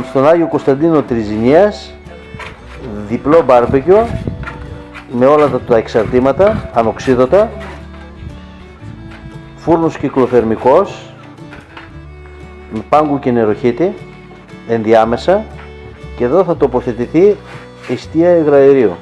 στον Άγιο Κωνσταντίνο Τριζηνίας, διπλό μπάρμπεκιο με όλα τα εξαρτήματα, ανοξίδωτα, φούρνος κυκλοθερμικός με πάγκο και νεροχύτη ενδιάμεσα, και εδώ θα τοποθετηθεί εστία υγραερίου.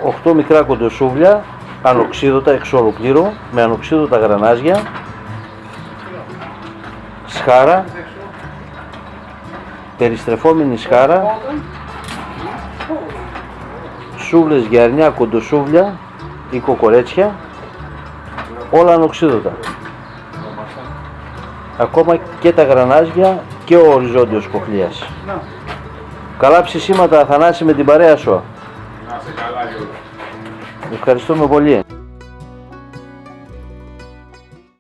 Οχτώ μικρά κοντοσούβλια, ανοξίδωτα εξ ολοκλήρου, με ανοξίδωτα γρανάζια, σχάρα, περιστρεφόμενη σχάρα, σούβλες για αρνιά κοντοσούβλια ή κοκορέτσια, όλα ανοξίδωτα. Ακόμα και τα γρανάζια και ο οριζόντιος κοχλίας. Καλά ψησίματα, Αθανάση, με την παρέα σου. Ευχαριστούμε πολύ.